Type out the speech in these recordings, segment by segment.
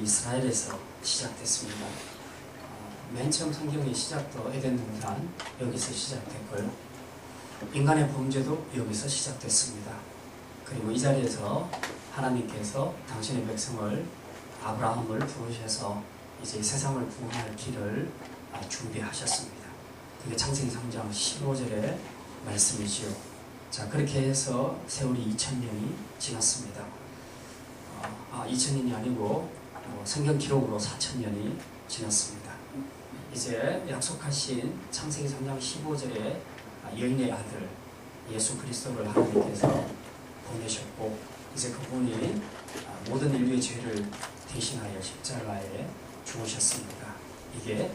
이스라엘에서 시작됐습니다. 맨 처음 성경의 시작도 에덴 동산 여기서 시작됐고요. 인간의 범죄도 여기서 시작됐습니다. 그리고 이 자리에서 하나님께서 당신의 백성을 아브라함을 부르셔서 이제 세상을 구원할 길을 준비하셨습니다. 그게 창세기 3장 15절의 말씀이지요. 자, 그렇게 해서 세월이 2000년이 지났습니다. 2000년이 아니고 성경 기록으로 4000년이 지났습니다. 이제 약속하신 창세기 3장 15절에 여인의 아들 예수 그리스도를 하나님께서 보내셨고, 이제 그분이 모든 인류의 죄를 대신하여 십자가에 죽으셨습니다. 이게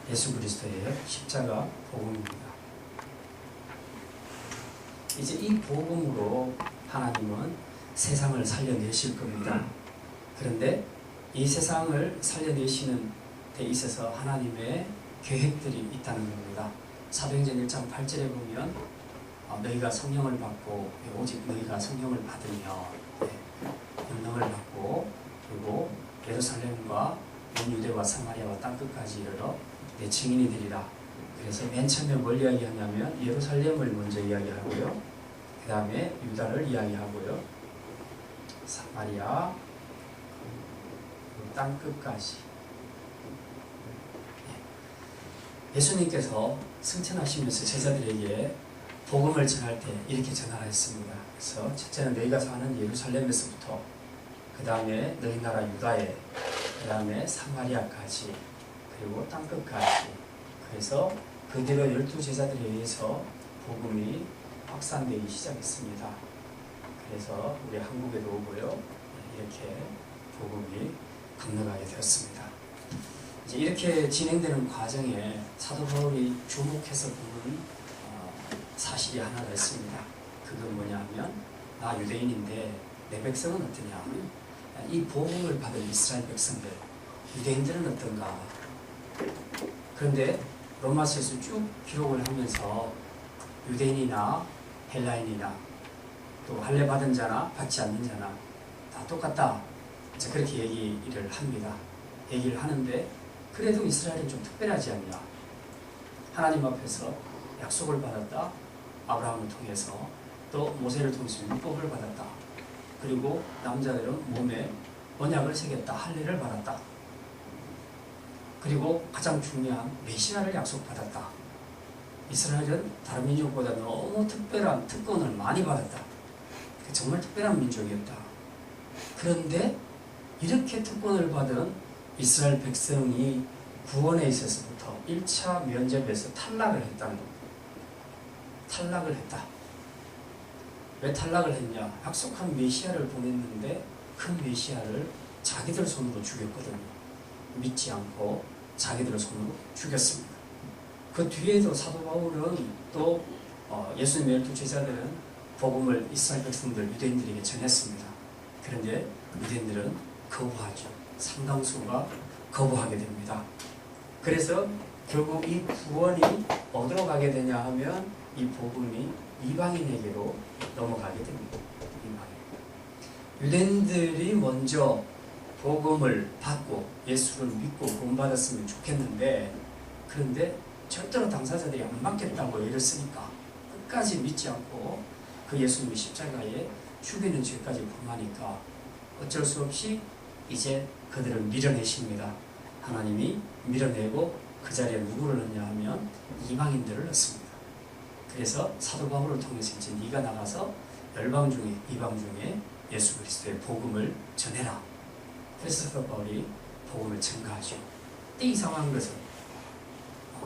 예수 그리스도의 십자가 복음입니다. 이제 이 복음으로 하나님은 세상을 살려내실 겁니다. 그런데 이 세상을 살려내시는 데 있어서 하나님의 계획들이 있다는 겁니다. 사도행전 1장 8절에 보면 너희가 성령을 받고, 오직 너희가 성령을 받으며 권능을 받고, 그리고 예루살렘과 온 유대와 사마리아와 땅끝까지 이르러 내 증인이 되리라. 그래서 맨 처음에 뭘 이야기하냐면 예루살렘을 먼저 이야기하고요, 그 다음에 유다를 이야기하고요, 사마리아 땅끝까지. 예수님께서 승천하시면서 제자들에게 복음을 전할 때 이렇게 전하했습니다. 그래서 첫째는 너희가 사는 예루살렘에서부터, 그 다음에 너희 나라 유다에, 그 다음에 사마리아까지, 그리고 땅끝까지. 그래서 그대로 12제자들에 의해서 복음이 확산되기 시작했습니다. 그래서 우리 한국에도 오고요, 이렇게 복음이 건너가게 되었습니다. 이제 이렇게 진행되는 과정에 사도 바울이 주목해서 보는 사실이 하나가 있습니다. 그건 뭐냐면, 나 유대인인데 내 백성은 어떠냐? 이 복음을 받은 이스라엘 백성들, 유대인들은 어떤가? 그런데 로마서에서 쭉 기록을 하면서 유대인이나 헬라인이나 또 할례 받은 자나 받지 않는 자나 다 똑같다, 이제 그렇게 얘기를 합니다. 얘기를 하는데, 그래도 이스라엘은 좀 특별하지 않냐? 하나님 앞에서 약속을 받았다, 아브라함을 통해서, 또 모세를 통해서 율법을 받았다, 그리고 남자들은 몸에 언약을 새겼다, 할례를 받았다, 그리고 가장 중요한 메시아를 약속받았다. 이스라엘은 다른 민족보다 너무 특별한 특권을 많이 받았다. 정말 특별한 민족이었다. 그런데 이렇게 특권을 받은 이스라엘 백성이 구원에 있어서부터 1차 면접에서 탈락을 했다는 겁니다. 탈락을 했다. 왜 탈락을 했냐? 약속한 메시아를 보냈는데 그 메시아를 자기들 손으로 죽였거든요. 믿지 않고 자기들 손으로 죽였습니다. 그 뒤에도 사도 바울은 또 예수님의 12제자들은 복음을 이스라엘 백성들, 유대인들에게 전했습니다. 그런데 유대인들은 거부하죠. 상당수가 거부하게 됩니다. 그래서 결국 이 구원이 어디로 가게 되냐 하면 이 복음이 이방인에게로 넘어가게 됩니다. 유대인들이 먼저 복음을 받고 예수를 믿고 구원받았으면 좋겠는데, 그런데 절대로 당사자들이 안 받겠다고 애를 쓰니까 끝까지 믿지 않고 그 예수님의 십자가에 죽이는 죄까지 범하니까 어쩔 수 없이 이제 그들을 밀어내십니다. 하나님이 밀어내고 그 자리에 누구를 넣냐 하면 이방인들을 넣습니다. 그래서 사도 바울을 통해서 이제 네가 나가서 열방 중에, 이방 중에 예수 그리스도의 복음을 전해라. 그래서 사도 바울이 복음을 전가하죠. 근데 이상한 것은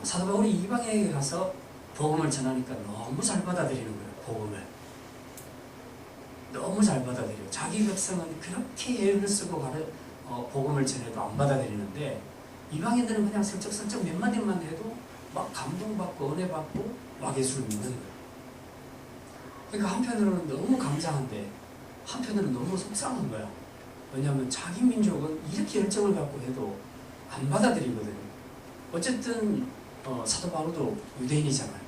사도 바울이 이방에 가서 복음을 전하니까 너무 잘 받아들이는 거예요. 복음을 너무 잘 받아들여요. 자기 백성은 그렇게 애를 쓰고 복음을 전해도 안 받아들이는데, 이방인들은 그냥 슬쩍슬쩍 몇 마디만 해도 막 감동받고 은혜받고 막 예수를 믿는 거예요. 그러니까 한편으로는 너무 감사한데 한편으로는 너무 속상한 거야. 왜냐하면 자기 민족은 이렇게 열정을 갖고 해도 안 받아들이거든요. 어쨌든 사도 바울도 유대인이잖아요.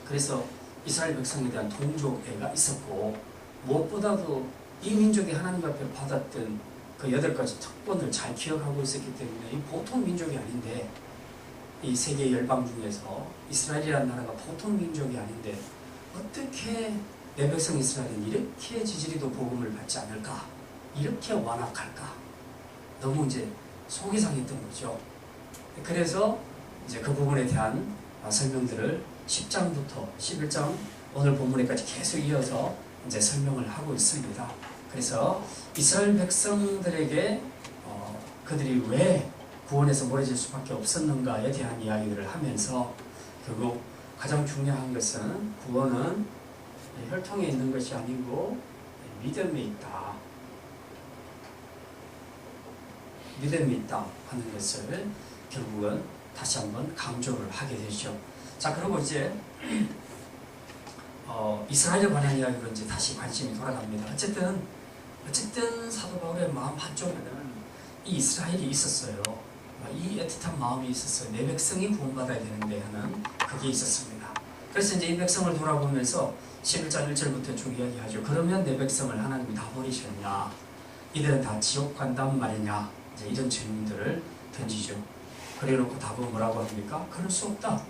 그래서 이스라엘 백성에 대한 동족애가 있었고, 무엇보다도 이 민족이 하나님 앞에 받았던 그 8가지 특권을 잘 기억하고 있었기 때문에 이 보통 민족이 아닌데, 이 세계 열방 중에서 이스라엘이라는 나라가 보통 민족이 아닌데 어떻게 내 백성 이스라엘은 이렇게 지지리도 복음을 받지 않을까? 이렇게 완악할까? 너무 이제 속이 상했던 거죠. 그래서 이제 그 부분에 대한 설명들을 10장부터 11장 오늘 본문에까지 계속 이어서 이제 설명을 하고 있습니다. 그래서 이스라엘 백성들에게 그들이 왜 구원에서 멀어질 수밖에 없었는가에 대한 이야기들을 하면서 결국 가장 중요한 것은 구원은 혈통에 있는 것이 아니고 믿음에 있다. 믿음이 있다 하는 것을 결국은 다시 한번 강조를 하게 되죠. 자, 그리고 이제 이스라엘에 관한 이야기로 이제 다시 관심이 돌아갑니다. 어쨌든 사도 바울의 마음 한쪽에는 이 이스라엘이 있었어요. 이 애틋한 마음이 있었어요. 내 백성이 구원받아야 되는데 하는 그게 있었습니다. 그래서 이제 이 백성을 돌아보면서 11장 1절부터 쭉 이야기하죠. 그러면 내 백성을 하나님이 다 버리셨냐? 이들은 다 지옥 간단 말이냐? 이제 이런 질문들을 던지죠. 그래놓고 답은 뭐라고 합니까? 그럴 수 없다.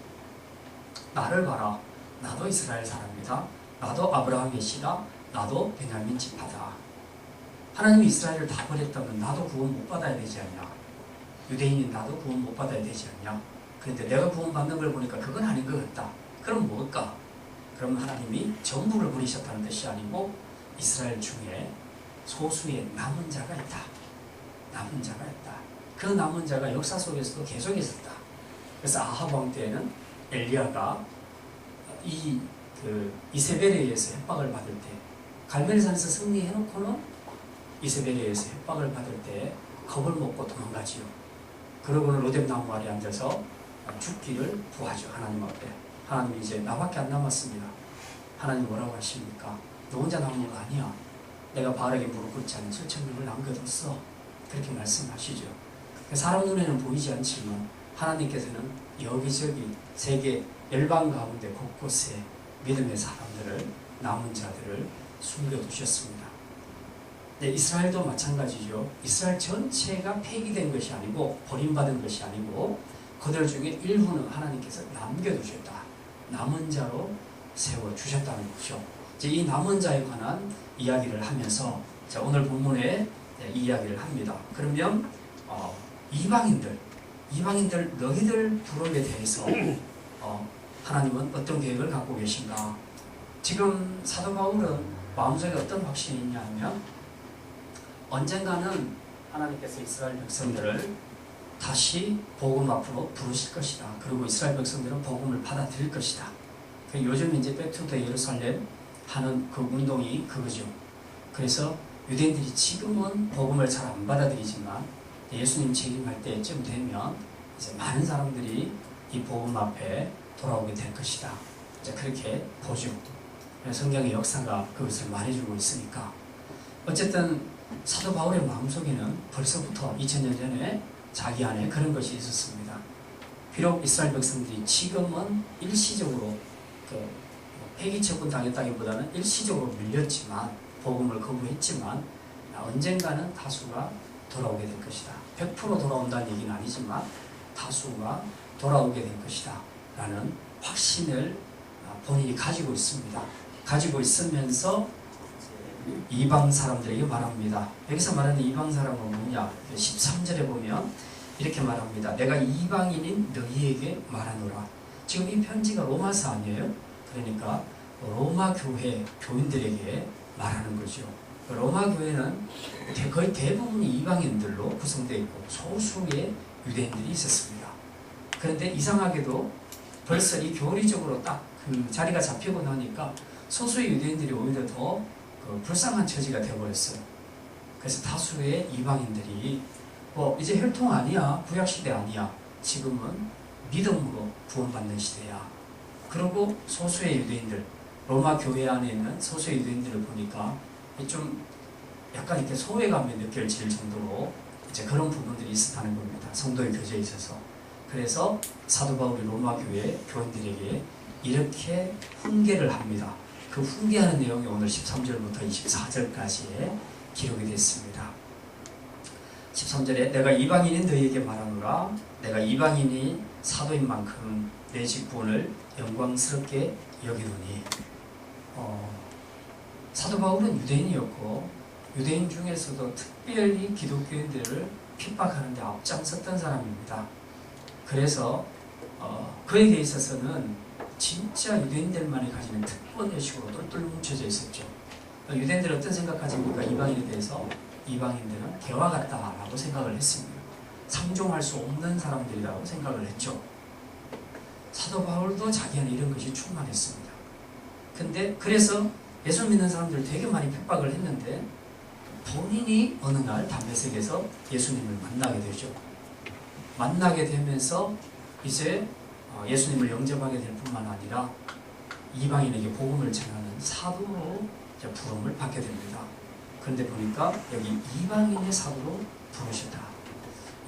나를 봐라. 나도 이스라엘 사람이다. 나도 아브라함의 씨다. 나도 베냐민 지파다. 하나님이 이스라엘을 다 버렸다면 나도 구원 못 받아야 되지 않냐? 유대인인 나도 구원 못 받아야 되지 않냐? 그런데 내가 구원 받는 걸 보니까 그건 아닌 것 같다. 그럼 뭘까? 그럼 하나님이 전부를 버리셨다는 뜻이 아니고 이스라엘 중에 소수의 남은 자가 있다. 남은 자가 있다. 그 남은 자가 역사 속에서도 계속 있었다. 그래서 아합 왕 때에는 엘리야가 이세벨에 의해서 협박을 받을 때, 갈멜산에서 승리해놓고는 이세벨에 의해서 협박을 받을 때 겁을 먹고 도망가지요. 그러고는 로뎀 나무 아래 앉아서 죽기를 구하죠. 하나님 앞에. 하나님이 이제 나밖에 안 남았습니다. 하나님 뭐라고 하십니까? 너 혼자 남은 거 아니야. 내가 바알에게 무릎 꿇지 않은 7,000명을 남겨뒀어. 그렇게 말씀하시죠. 사람 눈에는 보이지 않지만 하나님께서는 여기저기 세계 열방 가운데 곳곳에 믿음의 사람들을, 남은 자들을 숨겨두셨습니다. 네, 이스라엘도 마찬가지죠. 이스라엘 전체가 폐기된 것이 아니고 버림받은 것이 아니고 그들 중에 일부는 하나님께서 남겨두셨다. 남은 자로 세워주셨다는 거죠. 이제 이 남은 자에 관한 이야기를 하면서 오늘 본문에 이 이야기를 합니다. 그러면 이방인들 너희들 부름에 대해서 하나님은 어떤 계획을 갖고 계신가? 지금 사도 바울은 마음속에 어떤 확신이 있냐 하면 언젠가는 하나님께서 이스라엘 백성들을 다시 복음 앞으로 부르실 것이다. 그리고 이스라엘 백성들은 복음을 받아들일 것이다. 요즘 이제 백투더 예루살렘 하는 그 운동이 그거죠. 그래서 유대인들이 지금은 복음을 잘 안 받아들이지만 예수님 재림할 때쯤 되면 이제 많은 사람들이 이 복음 앞에 돌아오게 될 것이다. 이제 그렇게 보죠. 성경의 역사가 그것을 말해주고 있으니까. 어쨌든 사도 바울의 마음속에는 벌써부터 2000년 전에 자기 안에 그런 것이 있었습니다. 비록 이스라엘 백성들이 지금은 일시적으로 폐기 처분 당했다기보다는 일시적으로 밀렸지만 복음을 거부했지만 언젠가는 다수가 돌아오게 될 것이다. 100% 돌아온다는 얘기는 아니지만 다수가 돌아오게 될 것이다 라는 확신을 본인이 가지고 있습니다. 가지고 있으면서 이방 사람들에게 말합니다. 여기서 말하는 이방 사람은 뭐냐? 13절에 보면 이렇게 말합니다. 내가 이방인인 너희에게 말하노라. 지금 이 편지가 로마서 아니에요? 그러니까 로마 교회 교인들에게 말하는 거죠. 로마 교회는 거의 대부분이 이방인들로 구성되어 있고 소수의 유대인들이 있었습니다. 그런데 이상하게도 벌써 이 교리적으로 딱 그 자리가 잡히고 나니까 소수의 유대인들이 오히려 더 불쌍한 처지가 되어버렸어요. 그래서 다수의 이방인들이 이제 혈통 아니야, 구약시대 아니야, 지금은 믿음으로 구원받는 시대야. 그리고 소수의 유대인들, 로마 교회 안에 있는 소수의 유대인들을 보니까 좀 약간 이렇게 소외감이 느껴질 정도로 이제 그런 부분들이 있었다는 겁니다. 성도의 교제에 있어서. 그래서 사도 바울이 로마 교회 교인들에게 이렇게 훈계를 합니다. 그 훈계하는 내용이 오늘 13절부터 24절까지에 기록이 됐습니다. 13절에 내가 이방인인 너희에게 말하노라. 내가 이방인이 사도인 만큼 내 직분을 영광스럽게 여기노니. 사도 바울은 유대인이었고 유대인 중에서도 특별히 기독교인들을 핍박하는 데 앞장섰던 사람입니다. 그래서 그에게 있어서는 진짜 유대인들만이 가지는 특권의식으로 똘똘 뭉쳐져 있었죠. 유대인들은 어떤 생각하십니까? 이방인에 대해서 이방인들은 개와 같다라고 생각을 했습니다. 상종할 수 없는 사람들이라고 생각을 했죠. 사도 바울도 자기는 이런 것이 충만했습니다. 근데 그래서 예수 믿는 사람들 되게 많이 핍박을 했는데 본인이 어느 날 담메색에서 예수님을 만나게 되죠. 만나게 되면서 이제 예수님을 영접하게 될 뿐만 아니라 이방인에게 복음을 전하는 사도로 부름을 받게 됩니다. 그런데 보니까 여기 이방인의 사도로 부르셨다.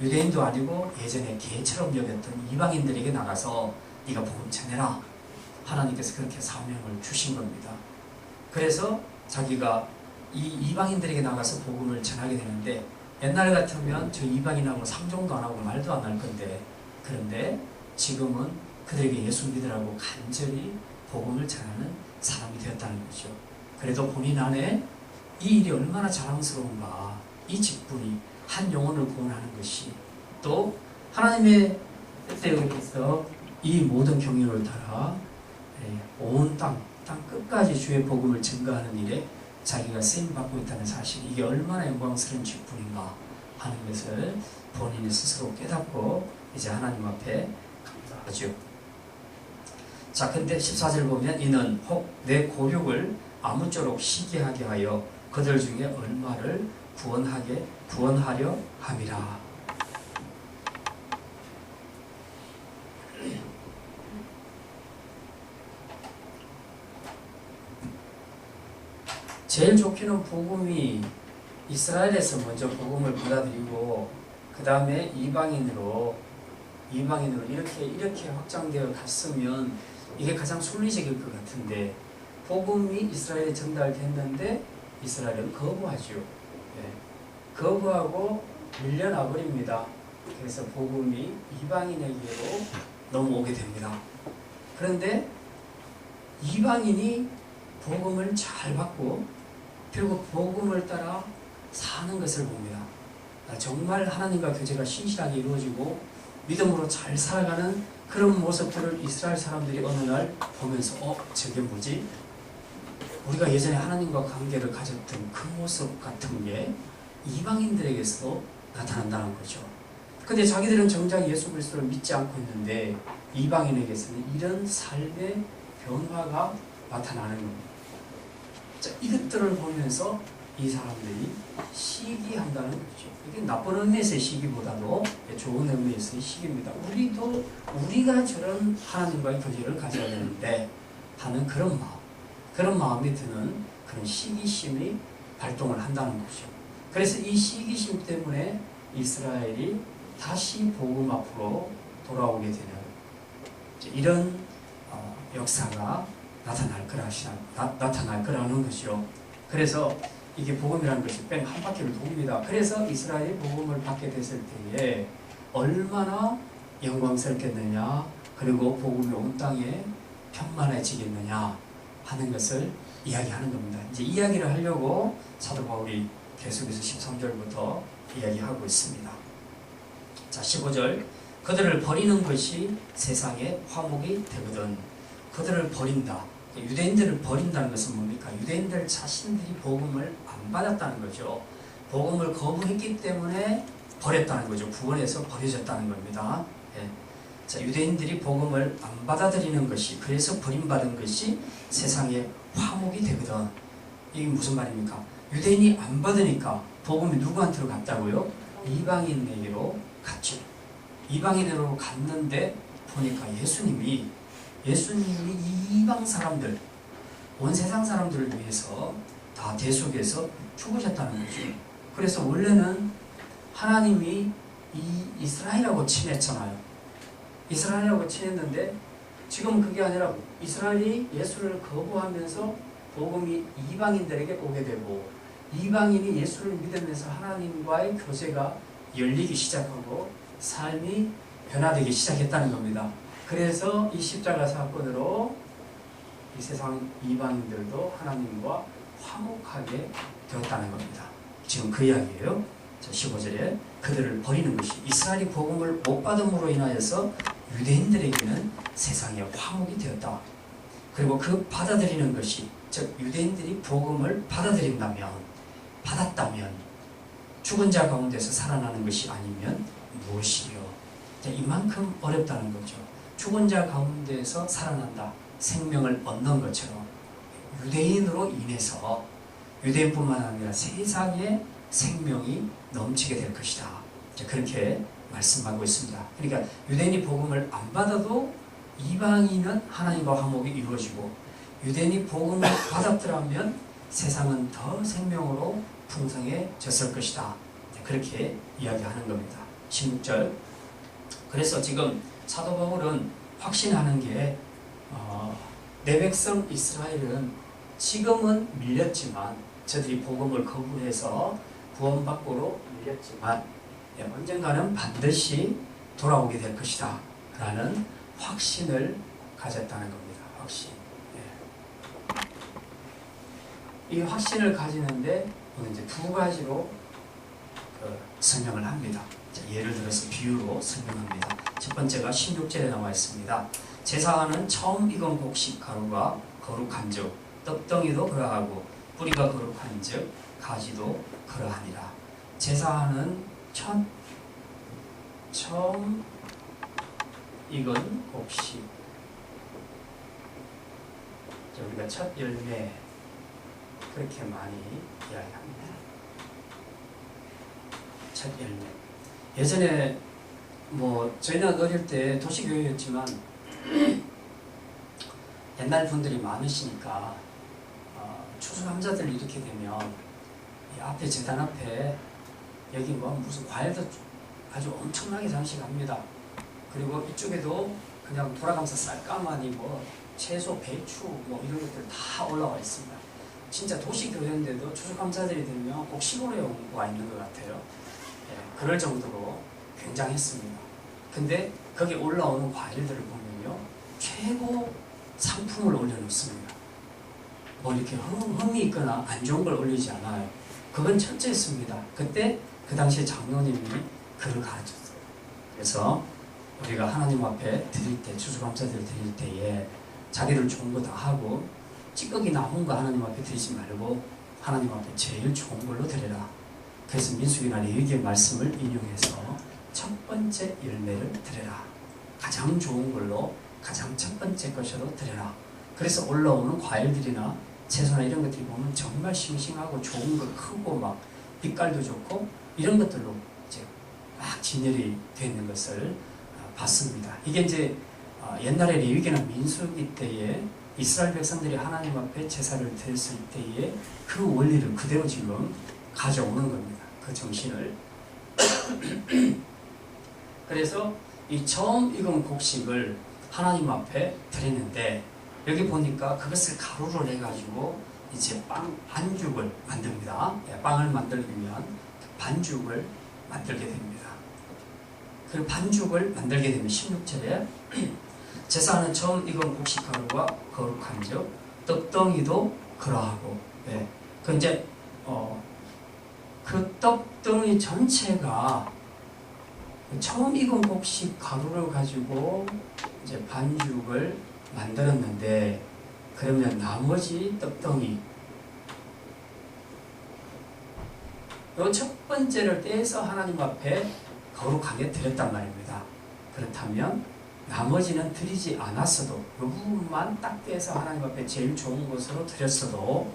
유대인도 아니고 예전에 개처럼 여겼던 이방인들에게 나가서 네가 복음 전해라. 하나님께서 그렇게 사명을 주신 겁니다. 그래서 자기가 이 이방인들에게 나가서 복음을 전하게 되는데 옛날 같으면 저 이방인하고 상종도 안 하고 말도 안 할 건데 그런데 지금은 그들에게 예수 믿으라고 간절히 복음을 전하는 사람이 되었다는 거죠. 그래도 본인 안에 이 일이 얼마나 자랑스러운가. 이 직분이 한 영혼을 구원하는 것이 또 하나님의 뜻대로서 이 모든 경륜을 따라 온 땅 끝까지 주의 복음을 증거하는 일에 자기가 쓰임받고 있다는 사실, 이게 얼마나 영광스러운 직분인가 하는 것을 본인이 스스로 깨닫고 이제 하나님 앞에 감사하죠. 자, 근데 14절 보면 이는 혹 내 고륙을 아무쪼록 시기하게 하여 그들 중에 얼마를 구원하려 함이라. 제일 좋기는 복음이 이스라엘에서 먼저 복음을 받아들이고 그 다음에 이방인으로 이렇게 확장되어 갔으면 이게 가장 순리적일 것 같은데 복음이 이스라엘에 전달됐는데 이스라엘은 거부하죠. 거부하고 밀려나 버립니다. 그래서 복음이 이방인에게로 넘어오게 됩니다. 그런데 이방인이 복음을 잘 받고 결국 복음을 따라 사는 것을 봅니다. 정말 하나님과 교제가 신실하게 이루어지고 믿음으로 잘 살아가는 그런 모습들을 이스라엘 사람들이 어느 날 보면서 저게 뭐지? 우리가 예전에 하나님과 관계를 가졌던 그 모습 같은 게 이방인들에게서도 나타난다는 거죠. 근데 자기들은 정작 예수 그리스도를 믿지 않고 있는데 이방인에게서는 이런 삶의 변화가 나타나는 겁니다. 자, 이것들을 보면서 이 사람들이 시기한다는 거죠. 이게 나쁜 의미에서의 시기보다도 좋은 의미에서의 시기입니다. 우리가 저런 하나님과의 교제를 가져야 되는데 하는 그런 마음이 드는 그런 시기심이 발동을 한다는 거죠. 그래서 이 시기심 때문에 이스라엘이 다시 복음 앞으로 돌아오게 되는 이런 역사가 나타날 거라는 것이죠. 그래서 이게 복음이라는 것이 뺑 한 바퀴를 돕니다. 그래서 이스라엘이 복음을 받게 됐을 때에 얼마나 영광스럽겠느냐, 그리고 복음이 온 땅에 평만해지겠느냐 하는 것을 이야기하는 겁니다. 이제 이야기를 하려고 사도 바울이 계속해서 13절부터 이야기하고 있습니다. 자, 15절 그들을 버리는 것이 세상의 화목이 되거든. 그들을 버린다. 유대인들을 버린다는 것은 뭡니까? 유대인들 자신들이 복음을 안 받았다는 거죠. 복음을 거부했기 때문에 버렸다는 거죠. 구원에서 버려졌다는 겁니다. 자, 유대인들이 복음을 안 받아들이는 것이, 그래서 버림받은 것이 세상의 화목이 되거든. 이게 무슨 말입니까? 유대인이 안 받으니까 복음이 누구한테로 갔다고요? 이방인에게로 갔죠. 이방인으로 갔는데 보니까 예수님이 이방 사람들, 온 세상 사람들을 위해서 다 대속해서 죽으셨다는 거죠. 그래서 원래는 하나님이 이스라엘하고 친했잖아요. 이스라엘하고 친했는데 지금 그게 아니라 이스라엘이 예수를 거부하면서 복음이 이방인들에게 오게 되고 이방인이 예수를 믿으면서 하나님과의 교제가 열리기 시작하고 삶이 변화되기 시작했다는 겁니다. 그래서 이 십자가 사건으로 이 세상 이방인들도 하나님과 화목하게 되었다는 겁니다. 지금 그 이야기예요. 15절에 그들을 버리는 것이 이스라엘이 복음을 못 받음으로 인하여서 유대인들에게는 세상에 화목이 되었다. 그리고 그 받아들이는 것이, 즉 유대인들이 복음을 받았다면 죽은 자 가운데서 살아나는 것이 아니면 무엇이요? 이만큼 어렵다는 거죠. 죽은 자 가운데서 살아난다, 생명을 얻는 것처럼 유대인으로 인해서 유대인뿐만 아니라 세상에 생명이 넘치게 될 것이다. 그렇게 말씀하고 있습니다. 그러니까 유대인이 복음을 안 받아도 이방인은 하나님과 화목이 이루어지고, 유대인이 복음을 받았더라면 세상은 더 생명으로 풍성해졌을 것이다. 그렇게 이야기하는 겁니다. 16절. 그래서 지금 사도 바울은 확신하는 게 내 백성 이스라엘은 지금은 밀렸지만, 저들이 복음을 거부해서 구원 밖으로 밀렸지만 언젠가는 반드시 돌아오게 될 것이다 라는 확신을 가졌다는 겁니다. 확신. 이 확신을 가지는데 오늘 이제 두 가지로 설명을 합니다. 예를 들어서 비유로 설명합니다. 첫 번째가 16절에 나와 있습니다. 제사하는 처음 익은 곡식 가루가 거룩한즉 떡덩이도 그러하고 뿌리가 거룩한즉 가지도 그러하니라. 제사하는 처음 익은 곡식, 우리가 첫 열매, 그렇게 많이 이야기합니다. 첫 열매. 예전에 저희는 어릴 때 도시교회였지만 옛날 분들이 많으시니까 추수감사들 이렇게 되면 이 앞에 제단 앞에 여기 무슨 과일도 아주 엄청나게 장식합니다. 그리고 이쪽에도 그냥 돌아가면서 쌀가마니 채소, 배추 이런 것들 다 올라와 있습니다. 진짜 도시교회인데도 추수감사들이 되면 꼭 시골에 와 있는 것 같아요. 그럴 정도로 굉장했습니다. 근데 거기 올라오는 과일들을 보면요, 최고 상품을 올려놓습니다. 이렇게 흠이 있거나 안 좋은 걸 올리지 않아요. 그건 첫째였습니다. 그때 그 당시에 장로님이 그를 가르쳤어요. 그래서 우리가 하나님 앞에 드릴 때, 추수감사를 드릴 때에 자기들 좋은 거 다 하고 찌꺼기 남은 거 하나님 앞에 드리지 말고 하나님 앞에 제일 좋은 걸로 드려라. 그래서 민수기나 레위기의 말씀을 인용해서 첫 번째 열매를 드려라. 가장 좋은 걸로 가장 첫 번째 것으로 드려라. 그래서 올라오는 과일들이나 채소나 이런 것들이 보면 정말 싱싱하고 좋은 거, 크고 빛깔도 좋고 이런 것들로 이제 막 진열이 되어 있는 것을 봤습니다. 이게 이제 옛날에 레위기나 민수기 때에 이스라엘 백성들이 하나님 앞에 제사를 드렸을 때에 그 원리를 그대로 지금 가져오는 겁니다. 그 정신을. 그래서 이 처음 익은 곡식을 하나님 앞에 드리는데, 여기 보니까 그것을 가루로 해가지고 이제 반죽을 만듭니다. 빵을 만들려면 반죽을 만들게 됩니다. 그 반죽을 만들게 되면 16절에 제사는 처음 익은 곡식 가루가 거룩한즉 떡덩이도 그러하고, 그 이제 그 떡덩이 전체가 처음 익은 곡식 가루를 가지고 이제 반죽을 만들었는데, 그러면 나머지 떡덩이, 이 첫 번째를 떼서 하나님 앞에 거룩하게 드렸단 말입니다. 그렇다면 나머지는 드리지 않았어도, 이 부분만 딱 떼서 하나님 앞에 제일 좋은 것으로 드렸어도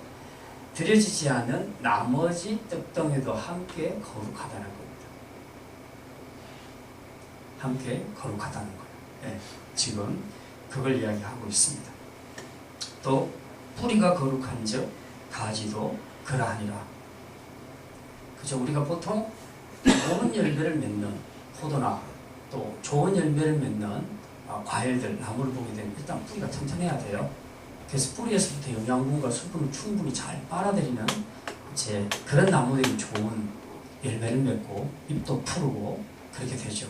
드려지지 않은 나머지 떡덩이도 함께 거룩하다는 겁니다. 함께 거룩하다는 거예요. 지금 그걸 이야기하고 있습니다. 또 뿌리가 거룩한즉 가지도 그러하니라. 그죠? 우리가 보통 좋은 열매를 맺는 포도나 또 좋은 열매를 맺는 과일들, 나무를 보게 되면 일단 뿌리가 튼튼해야 돼요. 그래서 뿌리에서부터 영양분과 수분을 충분히 잘 빨아들이는 이제 그런 나무들이 좋은 열매를 맺고 잎도 푸르고 그렇게 되죠.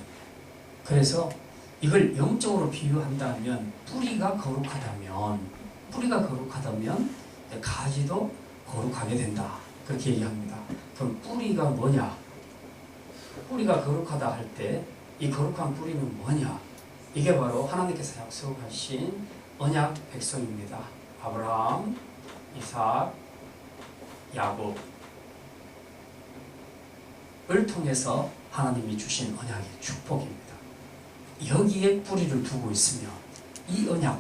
그래서 이걸 영적으로 비유한다면 뿌리가 거룩하다면 가지도 거룩하게 된다. 그렇게 얘기합니다. 그럼 뿌리가 뭐냐? 뿌리가 거룩하다 할 때 이 거룩한 뿌리는 뭐냐? 이게 바로 하나님께서 약속하신 언약 백성입니다. 아브라함, 이삭, 야곱을 통해서 하나님이 주신 언약의 축복입니다. 여기에 뿌리를 두고 있으면 이 언약,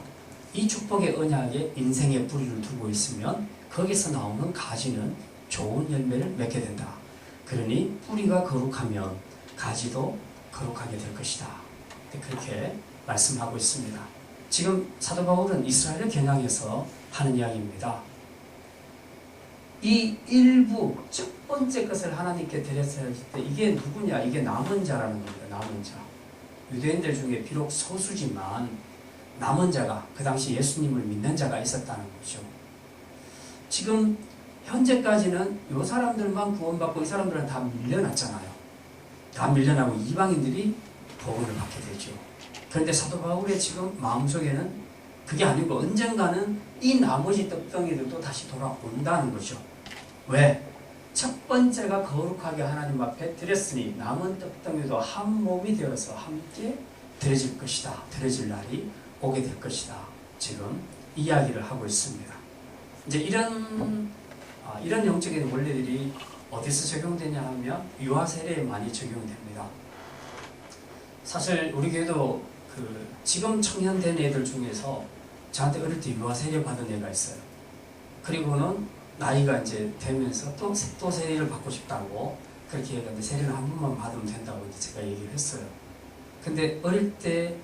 이 축복의 언약에 인생의 뿌리를 두고 있으면 거기서 나오는 가지는 좋은 열매를 맺게 된다. 그러니 뿌리가 거룩하면 가지도 거룩하게 될 것이다. 그렇게 말씀하고 있습니다. 지금 사도 바울은 이스라엘을 겨냥해서 하는 이야기입니다. 이 일부 첫 번째 것을 하나님께 드렸을 때 이게 누구냐? 이게 남은 자라는 겁니다. 남은 자. 유대인들 중에 비록 소수지만 남은 자가, 그 당시 예수님을 믿는 자가 있었다는 거죠. 지금 현재까지는 이 사람들만 구원받고 이 사람들은 다 밀려났잖아요. 다 밀려나고 이방인들이 복음을 받게 되죠. 그런데 사도 바울의 지금 마음속에는 그게 아니고 언젠가는 이 나머지 떡덩이들도 다시 돌아온다는 거죠. 왜? 첫 번째가 거룩하게 하나님 앞에 드렸으니 남은 떡덩이도 한 몸이 되어서 함께 드려질 것이다. 드려질 날이 오게 될 것이다. 지금 이야기를 하고 있습니다. 이제 이런 영적인 원리들이 어디서 적용되냐 하면 유아 세례에 많이 적용됩니다. 사실 우리 교회도 지금 청년된 애들 중에서 저한테 어릴 때 유아 세례 받은 애가 있어요. 그리고는 나이가 이제 되면서 또 세례를 받고 싶다고 그렇게 얘기하는데 세례를 한 번만 받으면 된다고 이제 제가 얘기를 했어요. 근데 어릴 때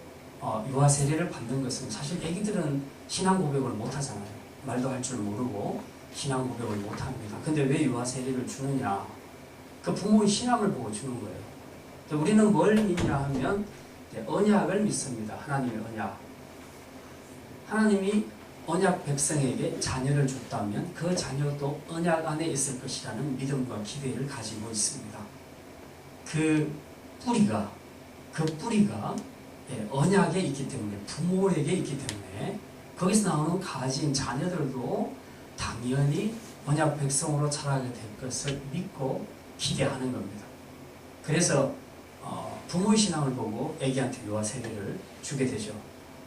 유아 세례를 받는 것은 사실 애기들은 신앙 고백을 못 하잖아요. 말도 할 줄 모르고 신앙 고백을 못 합니다. 근데 왜 유아 세례를 주느냐? 그 부모의 신앙을 보고 주는 거예요. 우리는 뭘 믿냐 하면 언약을 믿습니다. 하나님의 언약. 하나님이 언약 백성에게 자녀를 줬다면 그 자녀도 언약 안에 있을 것이라는 믿음과 기대를 가지고 있습니다. 그 뿌리가 언약에 있기 때문에, 부모에게 있기 때문에 거기서 나오는 가진 자녀들도 당연히 언약 백성으로 자라게 될 것을 믿고 기대하는 겁니다. 그래서 부모의 신앙을 보고 애기한테 유아 세례를 주게 되죠.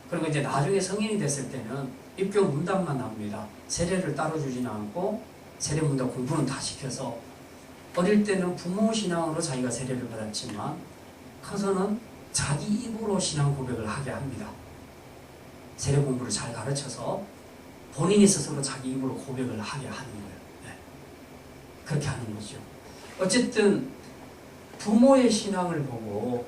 그리고 이제 나중에 성인이 됐을 때는 입교 문답만 합니다. 세례를 따로 주지는 않고 세례 문답 공부는 다 시켜서 어릴 때는 부모 신앙으로 자기가 세례를 받았지만 커서는 자기 입으로 신앙 고백을 하게 합니다. 세례 공부를 잘 가르쳐서 본인이 스스로 자기 입으로 고백을 하게 하는 거예요. 네. 그렇게 하는 거죠. 어쨌든 부모의 신앙을 보고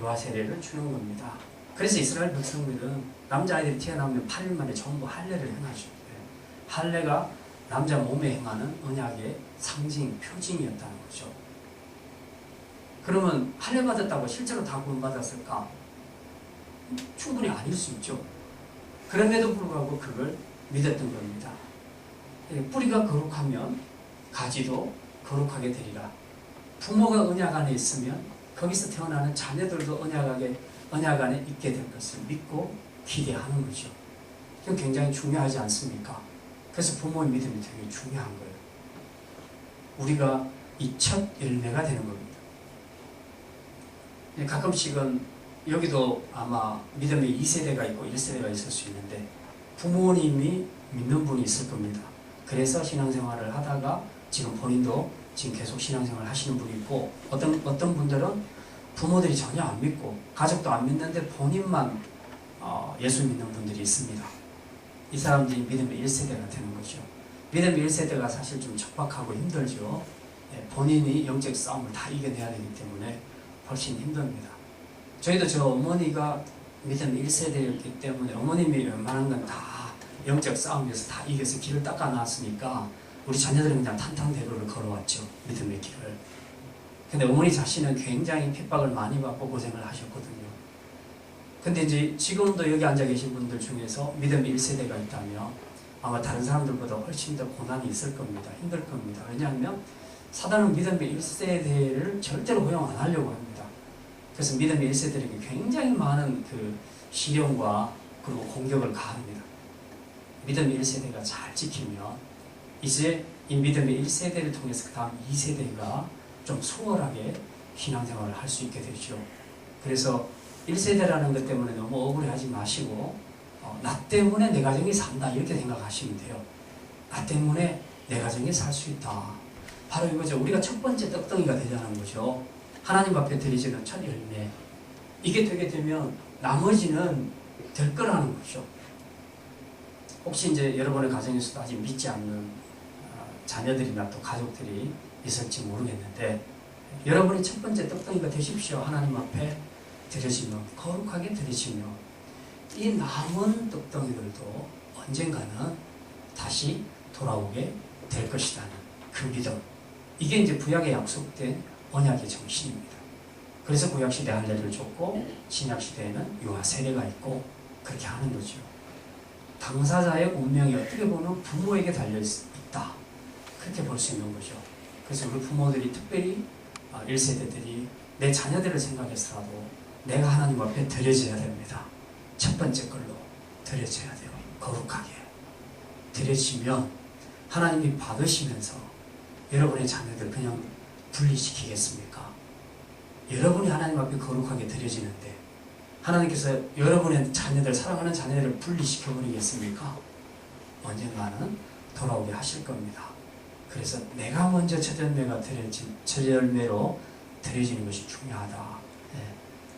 유아 세례를 주는 겁니다. 그래서 이스라엘 백성들은 남자아이들이 태어나면 8일 만에 전부 할례를 행하죠. 할례가 남자 몸에 행하는 언약의 상징, 표징이었다는 거죠. 그러면 할례 받았다고 실제로 다 구원받았을까? 충분히 아닐 수 있죠. 그럼에도 불구하고 그걸 믿었던 겁니다. 뿌리가 거룩하면 가지도 거룩하게 되리라. 부모가 언약 안에 있으면 거기서 태어나는 자녀들도 언약 안에 있게 될 것을 믿고 기대하는 거죠. 그건 굉장히 중요하지 않습니까? 그래서 부모의 믿음이 되게 중요한 거예요. 우리가 이 첫 열매가 되는 겁니다. 가끔씩은 여기도 아마 믿음의 2세대가 있고 1세대가 있을 수 있는데 부모님이 믿는 분이 있을 겁니다. 그래서 신앙생활을 하다가 지금 본인도 지금 계속 신앙생활을 하시는 분이 있고 어떤 분들은 부모들이 전혀 안 믿고 가족도 안 믿는데 본인만 예수 믿는 분들이 있습니다. 이 사람들이 믿음의 1세대가 되는 거죠. 믿음의 1세대가 사실 좀 척박하고 힘들죠. 본인이 영적 싸움을 다 이겨내야 되기 때문에 훨씬 힘듭니다. 저희도 저 어머니가 믿음의 1세대였기 때문에 어머님이 웬만한 건 다 영적 싸움에서 다 이겨서 길을 닦아놨으니까 우리 자녀들은 그냥 탄탄대로를 걸어왔죠. 믿음의 길을. 근데 어머니 자신은 굉장히 핍박을 많이 받고 고생을 하셨거든요. 근데 이제 지금도 여기 앉아 계신 분들 중에서 믿음의 1세대가 있다면 아마 다른 사람들보다 훨씬 더 고난이 있을 겁니다. 힘들 겁니다. 왜냐하면 사단은 믿음의 1세대를 절대로 허용 안 하려고 합니다. 그래서 믿음의 1세대에게 굉장히 많은 그 시련과 그리고 공격을 가합니다. 믿음의 1세대가 잘 지키면 이제 이 믿음의 1세대를 통해서 그 다음 2세대가 좀 수월하게 신앙생활을 할 수 있게 되죠. 그래서 1세대라는 것 때문에 너무 억울해하지 마시고 나 때문에 내 가정이 산다 이렇게 생각하시면 돼요. 나 때문에 내 가정이 살 수 있다. 바로 이거죠. 우리가 첫 번째 떡덩이가 되자는 거죠. 하나님 앞에 드리지는 첫 열매. 이게 되게 되면 나머지는 될 거라는 거죠. 혹시 이제 여러분의 가정에서도 아직 믿지 않는 자녀들이나 또 가족들이 있을지 모르겠는데 여러분이 첫 번째 떡덩이가 되십시오. 하나님 앞에 드려지면 거룩하게 드리시면 이 남은 떡덩이들도 언젠가는 다시 돌아오게 될 것이라는 그 믿음. 이게 이제 구약에 약속된 언약의 정신입니다. 그래서 구약시대 할례를 줬고 신약시대에는 유아 세례가 있고 그렇게 하는 거죠. 당사자의 운명이 어떻게 보면 부모에게 달려있다. 그렇게 볼 수 있는 거죠. 그래서 우리 부모들이 특별히 1세대들이 내 자녀들을 생각해서라도 내가 하나님 앞에 드려져야 됩니다. 첫 번째 걸로 드려져야 돼요. 거룩하게 드려지면 하나님이 받으시면서 여러분의 자녀들 그냥 분리시키겠습니까? 여러분이 하나님 앞에 거룩하게 드려지는데 하나님께서 여러분의 자녀들, 사랑하는 자녀들을 분리시켜버리겠습니까? 언젠가는 돌아오게 하실 겁니다. 그래서 내가 먼저 첫 열매로 드려지는 것이 중요하다.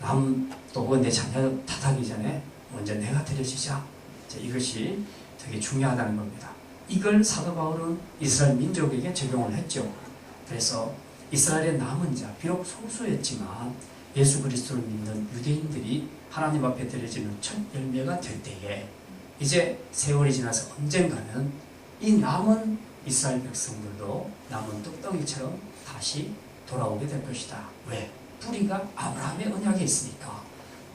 남 또는 내 자녀 탓하기 전에 먼저 내가 드려지자. 이것이 되게 중요하다는 겁니다. 이걸 사도 바울은 이스라엘 민족에게 적용을 했죠. 그래서 이스라엘의 남은 자, 비록 소수였지만 예수 그리스도를 믿는 유대인들이 하나님 앞에 드려지는 첫 열매가 될 때에 이제 세월이 지나서 언젠가는 이 남은 이스라엘 백성들도 남은 떡덩이처럼 다시 돌아오게 될 것이다. 왜? 뿌리가 아브라함의 언약에 있으니까,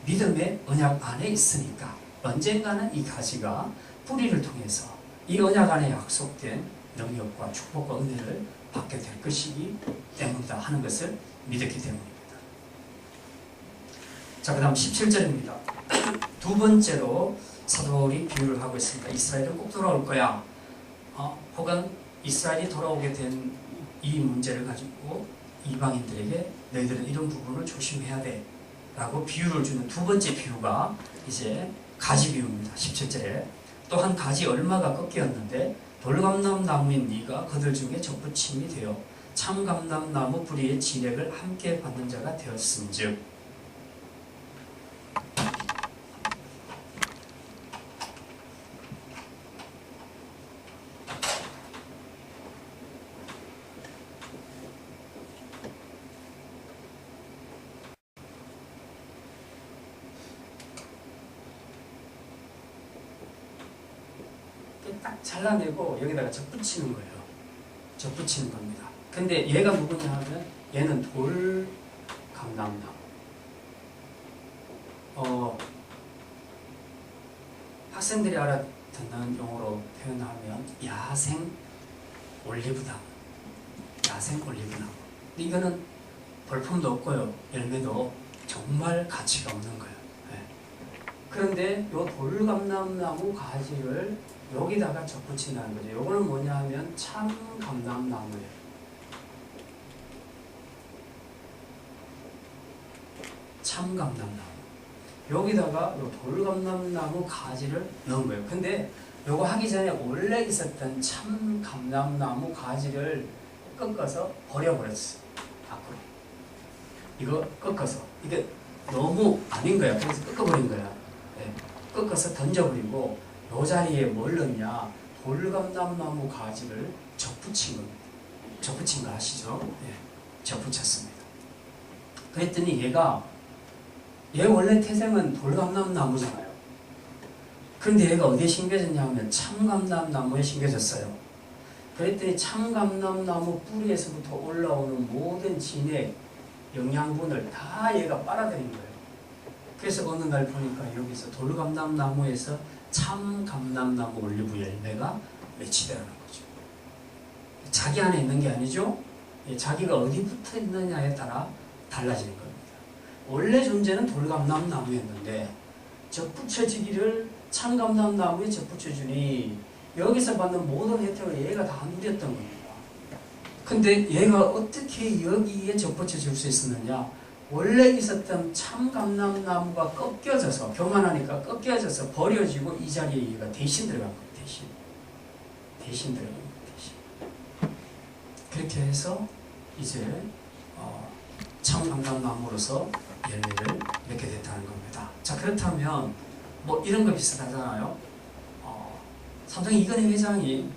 믿음의 언약 안에 있으니까 언젠가는 이 가지가 뿌리를 통해서 이 언약 안에 약속된 능력과 축복과 은혜를 받게 될 것이기 때문이다 하는 것을 믿었기 때문입니다. 자, 그 다음 17절입니다. 두 번째로 사도 바울이 비유를 하고 있습니다. 이스라엘은 꼭 돌아올 거야. 혹은 이스라엘이 돌아오게 된 이 문제를 가지고 이방인들에게 너희들은 이런 부분을 조심해야 돼 라고 비유를 주는 두 번째 비유가 이제 가지 비유입니다. 17절에 또 한 가지 얼마가 꺾였는데 돌감람나무인 네가 그들 중에 접붙임이 되어 참감람나무 뿌리의 진액을 함께 받는 자가 되었은즉. 딱 잘라내고 여기다가 접붙이는 거예요. 접붙이는 겁니다. 근데 얘가 누구냐 하면 얘는 돌감람나무. 학생들이 알아듣는 용어로 표현하면 야생 올리브나무. 야생 올리브나무. 근데 이거는 벌품도 없고요. 열매도 정말 가치가 없는 거예요. 네. 그런데 이 돌감람나무 가지를 여기다가 접붙인다는 거죠. 요거는 뭐냐 하면 참감람나무예요. 참감람나무. 여기다가 요 돌감람나무 가지를 넣은 거예요. 근데 요거 하기 전에 원래 있었던 참감람나무 가지를 꺾어서 버려버렸어요. 밖으로. 이거 꺾어서. 이게 너무 아닌 거야. 그래서 꺾어버린 거야. 네. 꺾어서 던져버리고 이 자리에 뭘 넣냐? 돌감람나무 가지를 접붙인 겁니다. 접붙인 거 아시죠? 네. 접붙였습니다. 그랬더니 얘 원래 태생은 돌감람나무잖아요. 그런데 얘가 어디에 심겨졌냐 하면 참감람나무에 심겨졌어요. 그랬더니 참감람나무 뿌리에서부터 올라오는 모든 진액, 영양분을 다 얘가 빨아들인 거예요. 그래서 어느 날 보니까 여기서 돌감람나무에서 참 감람나무 올리브 열매가 맺히더라는 거죠. 자기 안에 있는 게 아니죠. 자기가 어디 붙어 있느냐에 따라 달라지는 겁니다. 원래 존재는 돌감람나무였는데 접붙여지기를 참감람나무에 접붙여주니 여기서 받는 모든 혜택을 얘가 다 누렸던 겁니다. 근데 얘가 어떻게 여기에 접붙여질 수 있었느냐? 원래 있었던 참감람나무가 꺾여져서, 교만하니까 꺾여져서 버려지고 이 자리에 얘가 대신 들어간 거예요. 대신 들어간 거예요. 그렇게 해서 이제 참감람나무로서 열매를 맺게 됐다는 겁니다. 자, 그렇다면 뭐 이런 거 비슷하잖아요. 삼성 이건희 회장이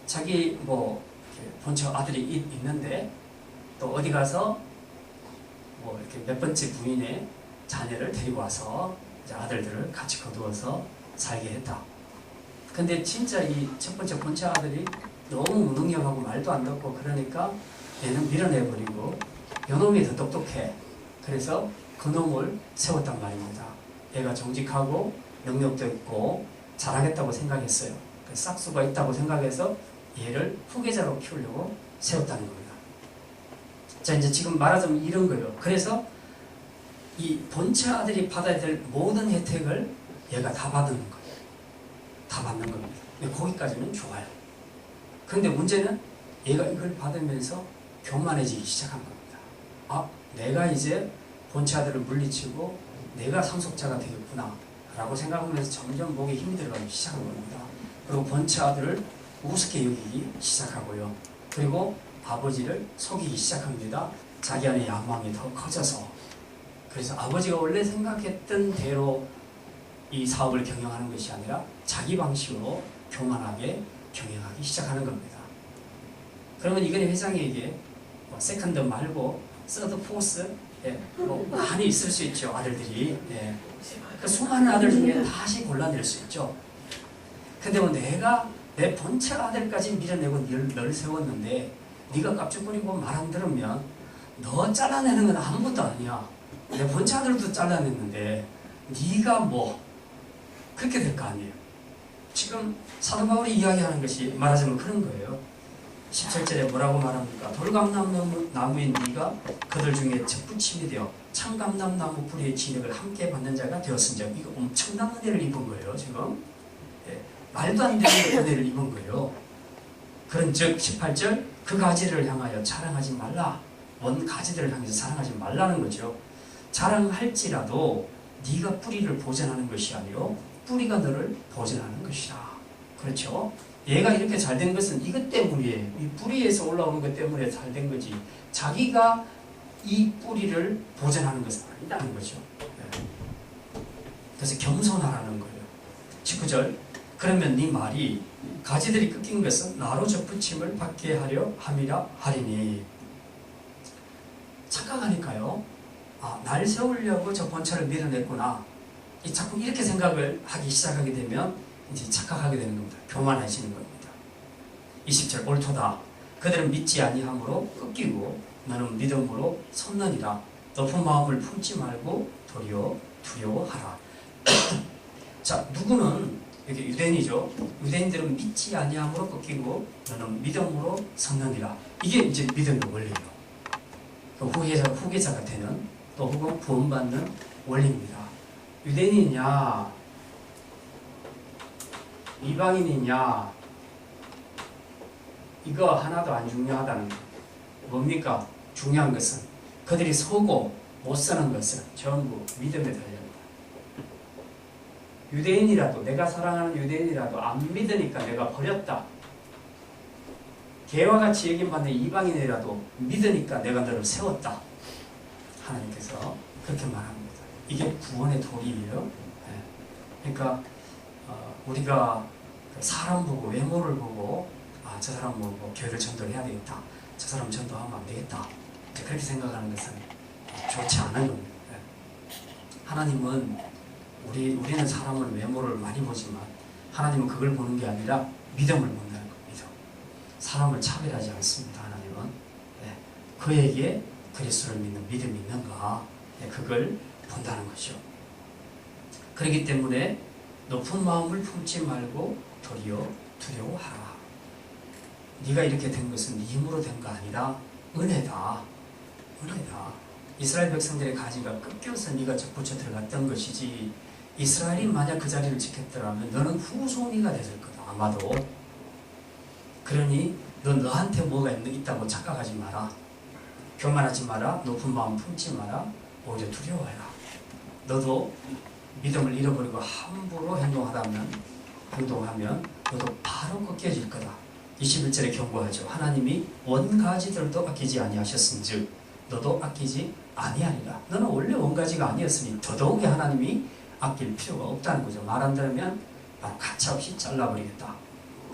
자기 뭐 본처 아들이 있는데 또 어디 가서 뭐 이렇게 몇 번째 부인의 자녀를 데리고 와서 이제 아들들을 같이 거두어서 살게 했다. 근데 진짜 이 첫 번째 본처 아들이 너무 무능력하고 말도 안 듣고 그러니까 얘는 밀어내버리고 요놈이 더 똑똑해. 그래서 그놈을 세웠단 말입니다. 얘가 정직하고 능력도 있고 잘하겠다고 생각했어요. 싹수가 있다고 생각해서 얘를 후계자로 키우려고 세웠다는 겁니다. 자, 이제 지금 말하자면 이런 거예요. 그래서 이 본처 아들이 받아야 될 모든 혜택을 얘가 다 받는 거예요. 다 받는 겁니다. 근데 거기까지는 좋아요. 그런데 문제는 얘가 이걸 받으면서 교만해지기 시작한 겁니다. 아, 내가 이제 본처 아들을 물리치고 내가 상속자가 되겠구나 라고 생각하면서 점점 목에 힘이 들어가기 시작한 겁니다. 그리고 본처 아들을 우습게 여기기 시작하고요. 그리고 아버지를 속이기 시작합니다. 자기 안에 야망이 더 커져서. 그래서 아버지가 원래 생각했던 대로 이 사업을 경영하는 것이 아니라 자기 방식으로 교만하게 경영하기 시작하는 겁니다. 그러면 이건희 회장에게 뭐 세컨드 말고 서드 포스 뭐 많이 있을 수 있죠. 아들들이. 그 수많은 아들 중에 다시 골라낼 수 있죠. 근데 뭐 내가 내 본처 아들까지 밀어내고 너를 세웠는데 네가 깝죽거리고 말 안 들으면 너 잘라내는 건 아무것도 아니야. 내 본처 아들도 잘라냈는데 네가 뭐 그렇게 될 거 아니에요. 지금 사도 바울이 이야기하는 것이 말하자면 그런 거예요. 17절에 뭐라고 말합니까? 돌감람나무인 네가 그들 중에 접붙임이 되어 참감람나무 뿌리의 진액을 함께 받는 자가 되었은즉. 이거 엄청난 은혜를 입은 거예요. 지금 말도 안 되는 은혜를 입은 거예요. 그런즉 18절 그 가지를 향하여 자랑하지 말라. 원 가지들을 향해서 자랑하지 말라는 거죠. 자랑할지라도 네가 뿌리를 보존하는 것이 아니요 뿌리가 너를 보존하는 것이라. 그렇죠? 얘가 이렇게 잘 된 것은 이것 때문이에요. 이 뿌리에서 올라오는 것 때문에 잘 된 거지. 자기가 이 뿌리를 보존하는 것은 아니라는 거죠. 그래서 겸손하라는 거예요. 19절 그러면 네 말이 가지들이 꺾인 것은 나로 접붙임을 받게 하려 함이라 하리니. 착각하니까요. 아, 날 세우려고 저 본처를 밀어냈구나. 자꾸 이렇게 생각을 하기 시작하게 되면 이제 착각하게 되는 겁니다. 교만해지는 겁니다. 20절 옳도다. 그들은 믿지 아니함으로 꺾이고 너는 믿음으로 섰느니라. 높은 마음을 품지 말고 도리어 두려워하라. 자, 누구는 여기 유대인이죠. 유대인들은 믿지 아니함으로 꺾이고 너는 믿음으로 섰느니라. 이게 이제 믿음의 원리예요. 그 후계자가 되는 또 혹은 구원받는 원리입니다. 유대인이냐 이방인이냐 이거 하나도 안 중요하다는 거. 뭡니까? 중요한 것은 그들이 서고 못 서는 것은 전부 믿음에 달려있다. 유대인이라도 내가 사랑하는 유대인이라도 안 믿으니까 내가 버렸다. 개와 같이 여김받는 이방인이라도 믿으니까 내가 너를 세웠다. 하나님께서 그렇게 말합니다. 이게 구원의 도리예요. 그러니까 우리가 사람 보고 외모를 보고 아, 저 사람 뭐 교회를 전도해야 되겠다. 저 사람 전도하면 안 되겠다. 그렇게 생각하는 것은 좋지 않은 겁니다. 하나님은 우리는 사람을 외모를 많이 보지만 하나님은 그걸 보는 게 아니라 믿음을 본다는 겁니다. 사람을 차별하지 않습니다. 하나님은 그에게 그리스도를 믿는 믿음이 있는가 그걸 본다는 거죠. 그렇기 때문에 높은 마음을 품지 말고 도리어 두려워하라. 네가 이렇게 된 것은 네 힘으로 된 거 아니라 은혜다. 은혜다. 이스라엘 백성들의 가지가 꺾여서 네가 접붙여 들어갔던 것이지, 이스라엘이 만약 그 자리를 지켰더라면 너는 후손이가 됐을 거다. 아마도. 그러니 너한테 뭐가 있다고 착각하지 마라. 교만하지 마라. 높은 마음 품지 마라. 오히려 두려워해라. 너도 믿음을 잃어버리고 함부로 행동하면 너도 바로 꺾여질 거다. 21절에 경고하죠. 하나님이 원가지들도 아끼지 아니하셨은즉 너도 아끼지 아니하리라. 너는 원래 원가지가 아니었으니 더더욱이 하나님이 아낄 필요가 없다는 거죠. 말 안 들으면 바로 가차없이 잘라버리겠다.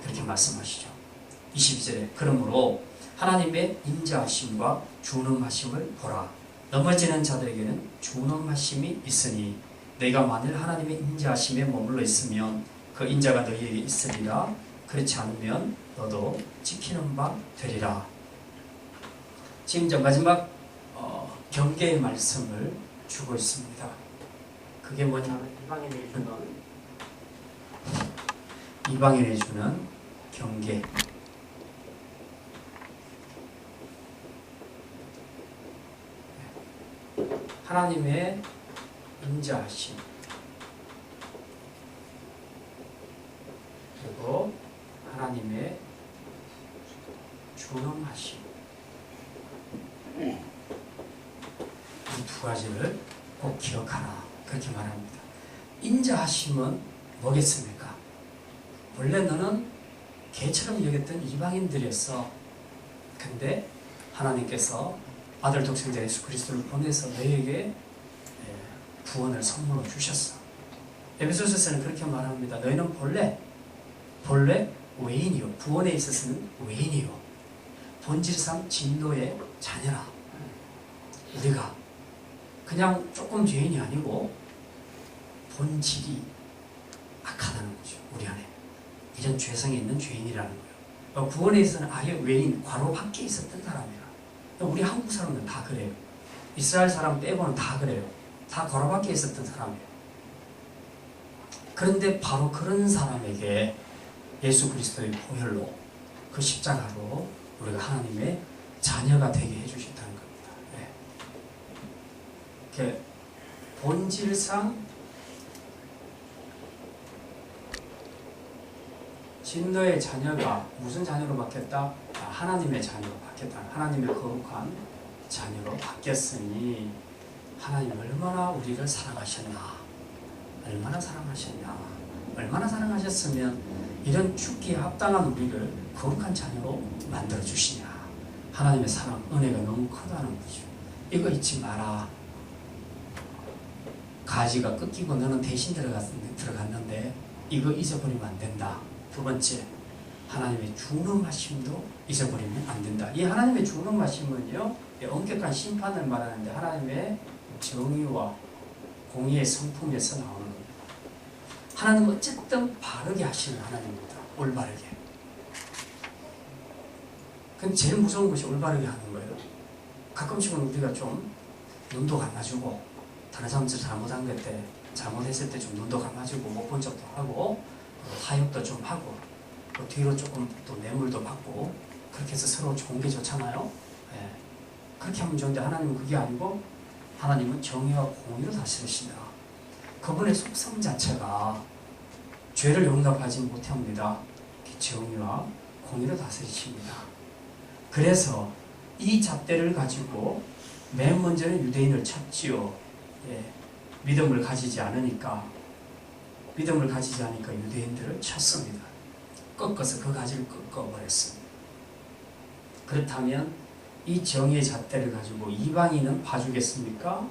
그렇게 말씀하시죠. 22절에 그러므로 하나님의 인자하심과 준엄하심을 보라. 넘어지는 자들에게는 준엄하심이 있으니 너희가 만일 하나님의 인자하심에 머물러 있으면 그 인자가 너희에게 있으리라. 그렇지 않으면 너도 지키는 바 되리라. 지금 이제 마지막 경계의 말씀을 주고 있습니다. 그게 뭐냐면 이방인에 주는 경계. 하나님의 인자하심, 그리고 하나님의 준엄하심, 이 두 가지를 꼭 기억하라. 그렇게 말합니다. 인자하심은 뭐겠습니까? 원래 너는 개처럼 여겼던 이방인들이었어. 근데 하나님께서 아들 독생자 예수 그리스도를 보내서 너에게 구원을 선물로 주셨어. 에베소서에서는 그렇게 말합니다. 너희는 본래 외인이요, 구원에 있어서는 외인이요, 본질상 진노의 자녀라. 우리가 그냥 조금 죄인이 아니고 본질이 악하다는 거죠. 우리 안에 이런 죄성이 있는 죄인이라는 거예요. 구원에 있어서는 아예 외인, 괄호 밖에 있었던 사람이라. 우리 한국 사람은 다 그래요. 이스라엘 사람 빼고는 다 그래요. 다 괄호 밖에 있었던 사람이에요. 그런데 바로 그런 사람에게 예수 그리스도의 보혈로, 그 십자가로 우리가 하나님의 자녀가 되게 해주셨다는 겁니다. 이렇게 본질상 진노의 자녀가 무슨 자녀로 바뀌었다? 하나님의 자녀로 바뀌었다. 하나님의 거룩한 자녀로 바뀌었으니 하나님 얼마나 우리를 사랑하셨나, 얼마나 사랑하셨냐, 얼마나 사랑하셨으면 이런 죽기에 합당한 우리를 거룩한 자녀로 만들어주시냐. 하나님의 사랑, 은혜가 너무 크다는 거죠. 이거 잊지 마라. 가지가 꺾이고 너는 대신 들어갔는데 이거 잊어버리면 안 된다. 두 번째, 하나님의 준엄하심도 잊어버리면 안 된다. 이 하나님의 준엄하심은요, 엄격한 심판을 말하는데 하나님의 정의와 공의의 성품에서 나오는 겁니다. 하나님은 어쨌든 바르게 하시는 하나님입니다. 올바르게. 근데 제일 무서운 것이 올바르게 하는 거예요. 가끔씩은 우리가 좀 눈도 감아주고, 다른 사람들 잘못한 것 때, 잘못했을 때 좀 눈도 감아주고, 못 본 척도 하고, 타협도 좀 하고, 또 뒤로 조금 또 뇌물도 받고, 그렇게 해서 서로 좋은 게 좋잖아요. 예. 그렇게 하면 좋은데 하나님은 그게 아니고, 하나님은 정의와 공의로 다스리신다. 그분의 속성 자체가 죄를 용납하지 못합니다. 정의와 공의로 다스리십니다. 그래서 이 잣대를 가지고 맨 먼저는 유대인을 쳤지요. 믿음을 가지지 않으니까 유대인들을 쳤습니다. 꺾어서 그 가지를 꺾어버렸습니다. 그렇다면 이 정의의 잣대를 가지고 이방인은 봐주겠습니까?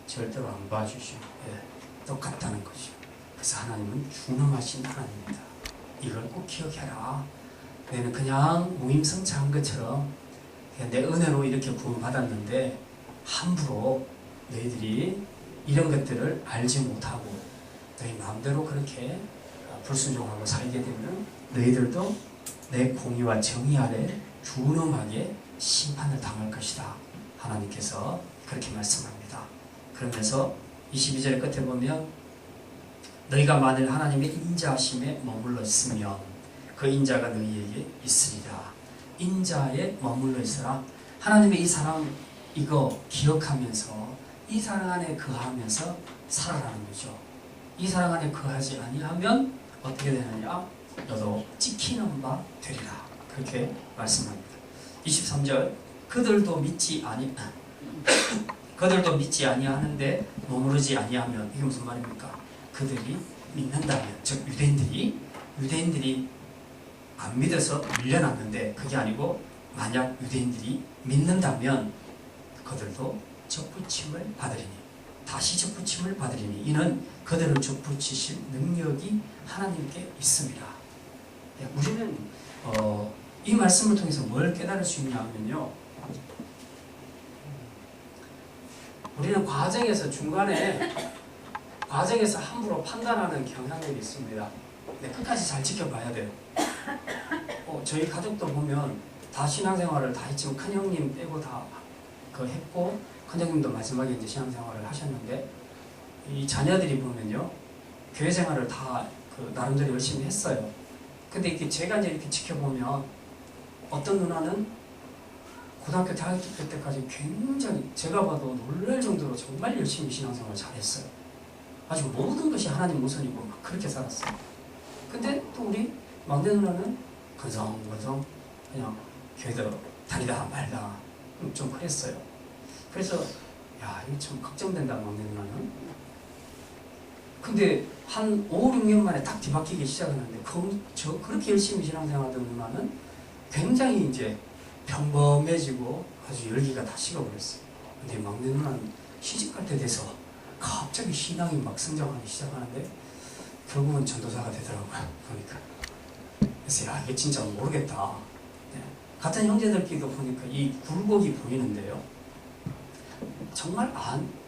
절대로 안 봐주죠. 똑같다는 거죠. 그래서 하나님은 준엄하신 하나님입니다. 이걸 꼭 기억해라. 너는 그냥 무임승차한 것처럼 내 은혜로 이렇게 구원받았는데 함부로 너희들이 이런 것들을 알지 못하고 너희 마음대로 그렇게 불순종하고 살게 되면 너희들도 내 공의와 정의 아래 준엄하게 심판을 당할 것이다. 하나님께서 그렇게 말씀합니다. 그러면서 22절 끝에 보면 너희가 만일 하나님의 인자하심에 머물러 있으면 그 인자가 너희에게 있으리라. 인자에 머물러 있으라. 하나님의 이 사랑 이거 기억하면서 이 사랑 안에 거하면서 살아가는 거죠. 이 사랑 안에 거하지 아니하면 어떻게 되느냐? 너도 찍히는 바 되리라. 그렇게 말씀합니다. 23절 그들도 믿지 아니하는데 머무르지 아니하면 이게 무슨 말입니까? 그들이 믿는다면, 즉 유대인들이 안 믿어서 밀려났는데 그게 아니고 만약 유대인들이 믿는다면 그들도 접붙임을 받으리니, 다시 접붙임을 받으리니 이는 그들을 접붙이실 능력이 하나님께 있습니다. 우리는 이 말씀을 통해서 뭘 깨달을 수 있냐면요, 우리는 과정에서 함부로 판단하는 경향력이 있습니다. 근데 끝까지 잘 지켜봐야 돼요. 저희 가족도 보면 다 신앙생활을 다 했지만 큰형님 빼고 다 했고, 큰형님도 마지막에 이제 신앙생활을 하셨는데, 이 자녀들이 보면요, 교회 생활을 다 나름대로 열심히 했어요. 근데 이렇게 제가 이제 이렇게 지켜보면 어떤 누나는 고등학교 대학교 때까지 굉장히 제가 봐도 놀랄 정도로 정말 열심히 신앙생활을 잘했어요. 아주 모든 것이 하나님 우선이고 막 그렇게 살았어요. 근데 또 우리 막내 누나는 건성건성 그냥 교회도 다니다 말다 좀 그랬어요. 그래서 야, 이거 참 걱정된다, 막내 누나는. 근데 한 5, 6년 만에 딱 뒤바뀌기 시작했는데 그렇게 열심히 신앙생활하던 누나는 굉장히 이제 평범해지고 아주 열기가 다 식어버렸어요. 근데 막내 누나는 시집갈 때 돼서 갑자기 신앙이 막 성장하기 시작하는데 결국은 전도사가 되더라고요. 보니까. 그래서 야, 이게 진짜 모르겠다. 네. 같은 형제들끼리도 보니까 이 굴곡이 보이는데요, 정말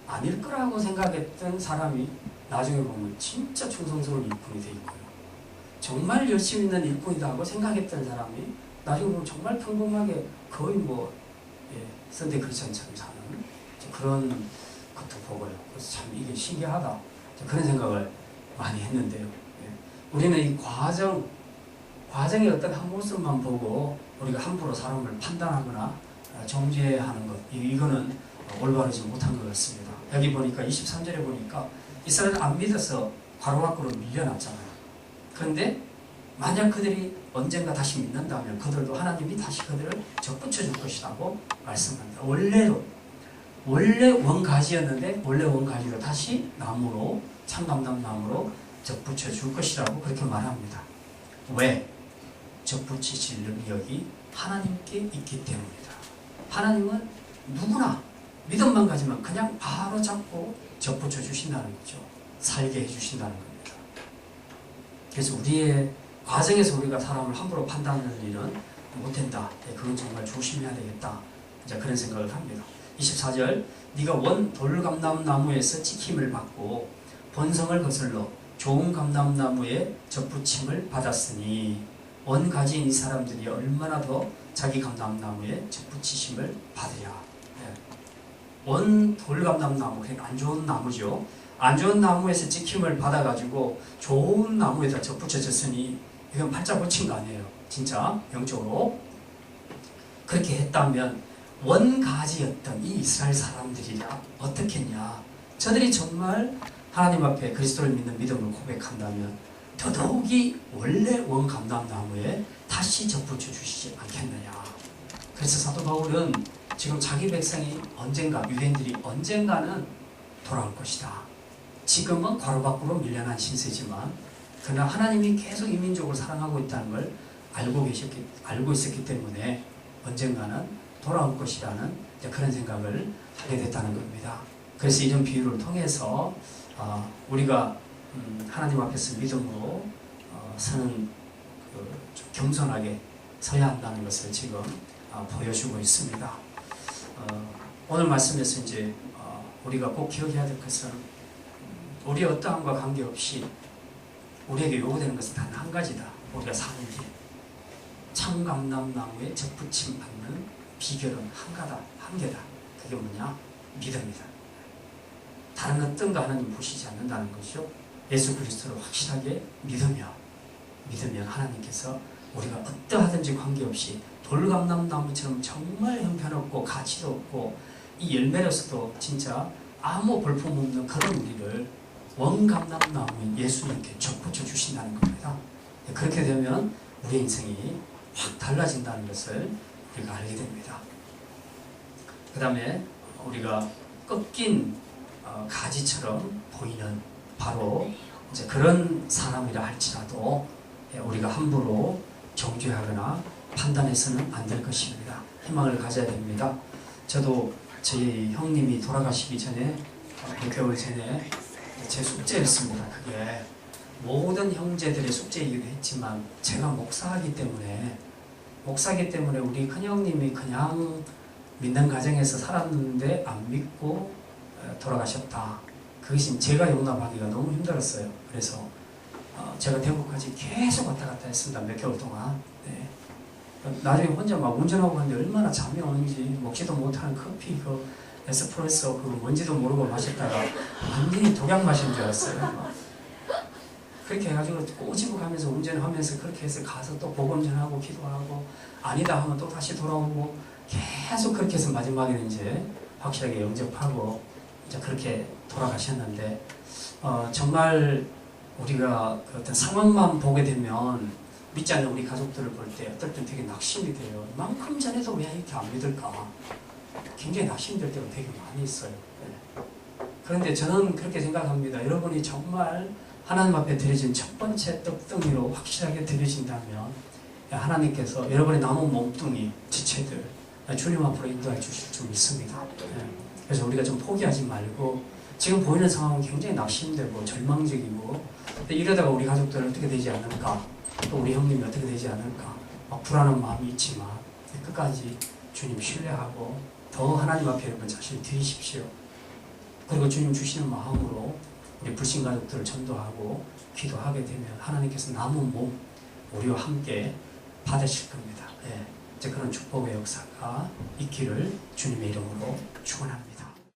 아닐 거라고 생각했던 사람이 나중에 보면 진짜 충성스러운 일꾼이 돼 있고요, 정말 열심히 있는 일꾼이다 하고 생각했던 사람이 나중에 보면 정말 평범하게 거의 선대 크리스천처럼 사는 그런 것도 보고요. 그래서 참 이게 신기하다, 그런 생각을 많이 했는데요. 우리는 이 과정의 어떤 한 모습만 보고 우리가 함부로 사람을 판단하거나 정죄하는 것, 이거는 올바르지 못한 것 같습니다. 여기 보니까 23절에 보니까 이스라엘은 안 믿어서 바로 밖으로 밀려났잖아요. 그런데 만약 그들이 언젠가 다시 믿는다면 그들도 하나님이 다시 그들을 접붙여 줄 것이라고 말씀합니다. 원래 원가지였는데 원래 원가지로 다시 나무로, 참감람나무로 접붙여 줄 것이라고 그렇게 말합니다. 왜? 접붙이실 능력이 하나님께 있기 때문이다. 하나님은 누구나 믿음만 가지면 그냥 바로 잡고 접붙여 주신다는 거죠. 살게 해주신다는 겁니다. 그래서 우리의 과정에서 우리가 사람을 함부로 판단하는 일은 못한다. 그건 정말 조심해야 되겠다. 이제 그런 생각을 합니다. 24절 네가 원 돌감람나무에서 찍힘을 받고 본성을 거슬러 좋은 감람나무에 접붙임을 받았으니 원가지인 이 사람들이 얼마나 더 자기 감람나무에 접붙이심을 받으랴. 원 돌감람나무, 그러니까 안 좋은 나무죠. 안 좋은 나무에서 찍힘을 받아가지고 좋은 나무에다 접붙여졌으니 이건 팔자 고친 거 아니에요. 진짜 영적으로 그렇게 했다면 원가지였던 이 이스라엘 사람들이라 어떻겠냐. 저들이 정말 하나님 앞에 그리스도를 믿는 믿음을 고백한다면 더더욱이 원래 원감람나무에 다시 접붙여 주시지 않겠느냐. 그래서 사도 바울은 지금 자기 백성이 언젠가, 유대인들이 언젠가는 돌아올 것이다. 지금은 괄호 밖으로 밀려난 신세지만 그러나 하나님이 계속 이 민족을 사랑하고 있다는 걸 알고 있었기 때문에 언젠가는 돌아올 것이라는 그런 생각을 하게 됐다는 겁니다. 그래서 이런 비유를 통해서 우리가 하나님 앞에서 믿음으로 서는 좀 겸손하게 서야 한다는 것을 지금 보여주고 있습니다. 오늘 말씀에서 이제 우리가 꼭 기억해야 될 것은 우리 어떠함과 관계없이 우리에게 요구되는 것은 단 한 가지다. 우리가 사는 길, 참감람나무에 접붙임 받는 비결은 한 개다. 그게 뭐냐? 믿음이다. 다른 어떤 거 하나님 보시지 않는다는 것이죠. 예수 그리스도를 확실하게 믿으면 하나님께서 우리가 어떠하든지 관계없이 돌감람나무처럼 정말 형편없고 가치도 없고 이 열매로서도 진짜 아무 볼품없는 그런 우리를 원감람나무인 예수님께 접붙여 주신다는 겁니다. 그렇게 되면 우리 인생이 확 달라진다는 것을 우리가 알게 됩니다. 그 다음에 우리가 꺾인 가지처럼 보이는 바로 이제 그런 사람이라 할지라도 우리가 함부로 정죄하거나 판단해서는 안 될 것입니다. 희망을 가져야 됩니다. 저도 저희 형님이 돌아가시기 전에 6개월 전에 제 숙제였습니다. 그게 모든 형제들의 숙제이기도 했지만 제가 목사이기 때문에 우리 큰형님이 그냥 믿는 가정에서 살았는데 안 믿고 돌아가셨다. 그것이 제가 용납하기가 너무 힘들었어요. 그래서 제가 대구까지 계속 왔다 갔다 했습니다. 몇 개월 동안. 네. 나중에 혼자 막 운전하고 갔는데 얼마나 잠이 오는지 먹지도 못하는 커피 그 에스프레소 그 뭔지도 모르고 마셨다가 완전히 독약 마신 줄 알았어요. 그렇게 해가지고 꼬집어 가면서 운전하면서 그렇게 해서 가서 또 복음 전하고 기도하고 아니다 하면 또 다시 돌아오고 계속 그렇게 해서 마지막에는 이제 확실하게 영접하고 이제 그렇게 돌아가셨는데 정말 우리가 그 어떤 상황만 보게 되면 믿지 않는 우리 가족들을 볼 때 어떨 땐 되게 낙심이 돼요. 이만큼 전에도 왜 이렇게 안 믿을까? 굉장히 낙심될 때가 되게 많이 있어요. 네. 그런데 저는 그렇게 생각합니다. 여러분이 정말 하나님 앞에 드려진 첫 번째 떡덩이로 확실하게 드려진다면 하나님께서 여러분의 남은 몸뚱이, 지체들 주님 앞으로 인도해 주실 줄 믿습니다. 네. 그래서 우리가 좀 포기하지 말고 지금 보이는 상황은 굉장히 낙심되고 절망적이고 이러다가 우리 가족들은 어떻게 되지 않을까? 또 우리 형님이 어떻게 되지 않을까? 막 불안한 마음이 있지만 끝까지 주님 신뢰하고 더 하나님 앞에 여러분 자신을 드리십시오. 그리고 주님 주시는 마음으로 우리 불신 가족들을 전도하고 기도하게 되면 하나님께서 남은 몸 우리와 함께 받으실 겁니다. 예. 이제 그런 축복의 역사가 있기를 주님의 이름으로 축원합니다.